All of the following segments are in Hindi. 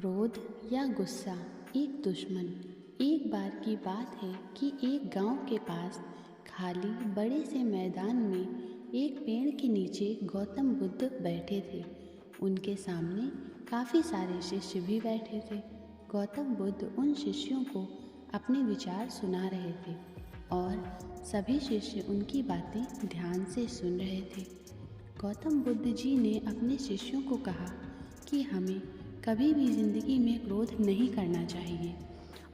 क्रोध या गुस्सा एक दुश्मन। एक बार की बात है कि एक गांव के पास खाली बड़े से मैदान में एक पेड़ के नीचे गौतम बुद्ध बैठे थे। उनके सामने काफ़ी सारे शिष्य भी बैठे थे। गौतम बुद्ध उन शिष्यों को अपने विचार सुना रहे थे और सभी शिष्य उनकी बातें ध्यान से सुन रहे थे। गौतम बुद्ध जी ने अपने शिष्यों को कहा कि हमें कभी भी ज़िंदगी में क्रोध नहीं करना चाहिए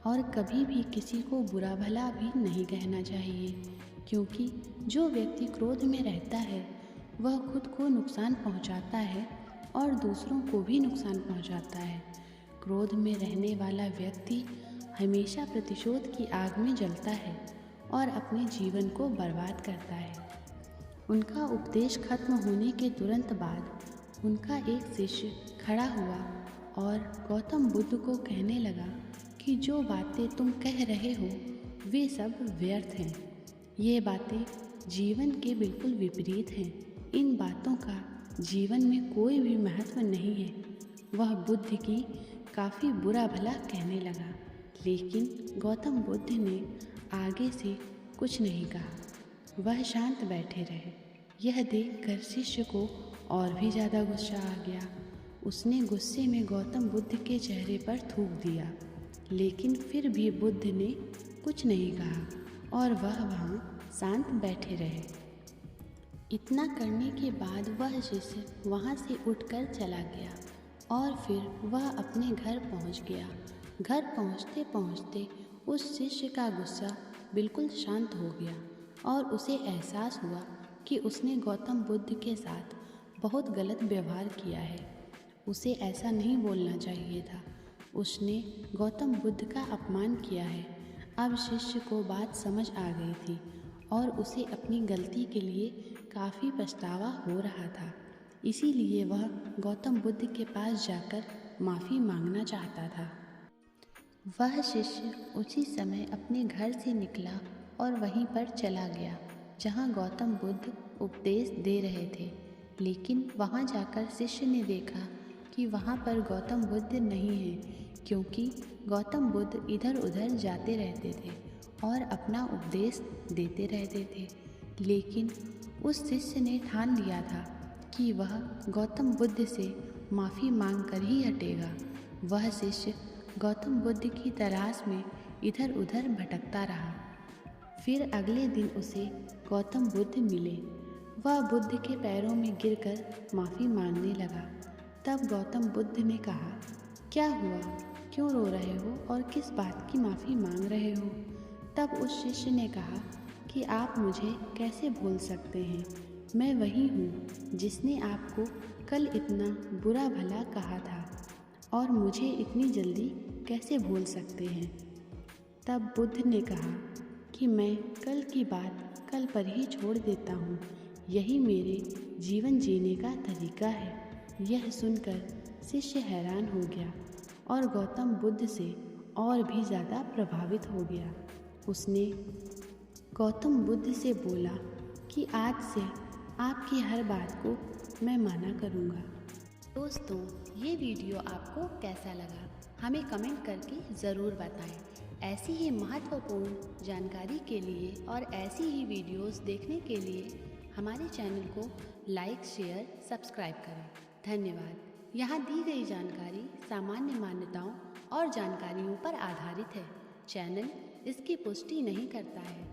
और कभी भी किसी को बुरा भला भी नहीं कहना चाहिए, क्योंकि जो व्यक्ति क्रोध में रहता है वह खुद को नुकसान पहुंचाता है और दूसरों को भी नुकसान पहुंचाता है। क्रोध में रहने वाला व्यक्ति हमेशा प्रतिशोध की आग में जलता है और अपने जीवन को बर्बाद करता है। उनका उपदेश खत्म होने के तुरंत बाद उनका एक शिष्य खड़ा हुआ और गौतम बुद्ध को कहने लगा कि जो बातें तुम कह रहे हो वे सब व्यर्थ हैं। ये बातें जीवन के बिल्कुल विपरीत हैं। इन बातों का जीवन में कोई भी महत्व नहीं है। वह बुद्ध की काफ़ी बुरा भला कहने लगा, लेकिन गौतम बुद्ध ने आगे से कुछ नहीं कहा। वह शांत बैठे रहे। यह देखकर शिष्य को और भी ज़्यादा गुस्सा आ गया। उसने गुस्से में गौतम बुद्ध के चेहरे पर थूक दिया, लेकिन फिर भी बुद्ध ने कुछ नहीं कहा और वह वहाँ शांत बैठे रहे। इतना करने के बाद वह शिष्य वहाँ से उठकर चला गया और फिर वह अपने घर पहुँच गया। घर पहुँचते पहुँचते उस शिष्य का गुस्सा बिल्कुल शांत हो गया और उसे एहसास हुआ कि उसने गौतम बुद्ध के साथ बहुत गलत व्यवहार किया है। उसे ऐसा नहीं बोलना चाहिए था। उसने गौतम बुद्ध का अपमान किया है। अब शिष्य को बात समझ आ गई थी और उसे अपनी गलती के लिए काफ़ी पछतावा हो रहा था। इसीलिए वह गौतम बुद्ध के पास जाकर माफ़ी मांगना चाहता था। वह शिष्य उसी समय अपने घर से निकला और वहीं पर चला गया जहाँ गौतम बुद्ध उपदेश दे रहे थे। लेकिन वहाँ जाकर शिष्य ने देखा कि वहाँ पर गौतम बुद्ध नहीं है, क्योंकि गौतम बुद्ध इधर उधर जाते रहते थे और अपना उपदेश देते रहते थे। लेकिन उस शिष्य ने ठान लिया था कि वह गौतम बुद्ध से माफ़ी मांग कर ही हटेगा। वह शिष्य गौतम बुद्ध की तलाश में इधर उधर भटकता रहा। फिर अगले दिन उसे गौतम बुद्ध मिले। वह बुद्ध के पैरों में गिरकर माफ़ी मांगने लगा। तब गौतम बुद्ध ने कहा, क्या हुआ, क्यों रो रहे हो और किस बात की माफ़ी मांग रहे हो? तब उस शिष्य ने कहा कि आप मुझे कैसे भूल सकते हैं? मैं वही हूँ जिसने आपको कल इतना बुरा भला कहा था और मुझे इतनी जल्दी कैसे भूल सकते हैं? तब बुद्ध ने कहा कि मैं कल की बात कल पर ही छोड़ देता हूँ। यही मेरे जीवन जीने का तरीका है। यह सुनकर शिष्य हैरान हो गया और गौतम बुद्ध से और भी ज़्यादा प्रभावित हो गया। उसने गौतम बुद्ध से बोला कि आज से आपकी हर बात को मैं माना करूँगा। दोस्तों, ये वीडियो आपको कैसा लगा हमें कमेंट करके ज़रूर बताएं। ऐसी ही महत्वपूर्ण जानकारी के लिए और ऐसी ही वीडियोस देखने के लिए हमारे चैनल को लाइक, शेयर, सब्सक्राइब करें। धन्यवाद। यहाँ दी गई जानकारी सामान्य मान्यताओं और जानकारियों पर आधारित है। चैनल इसकी पुष्टि नहीं करता है।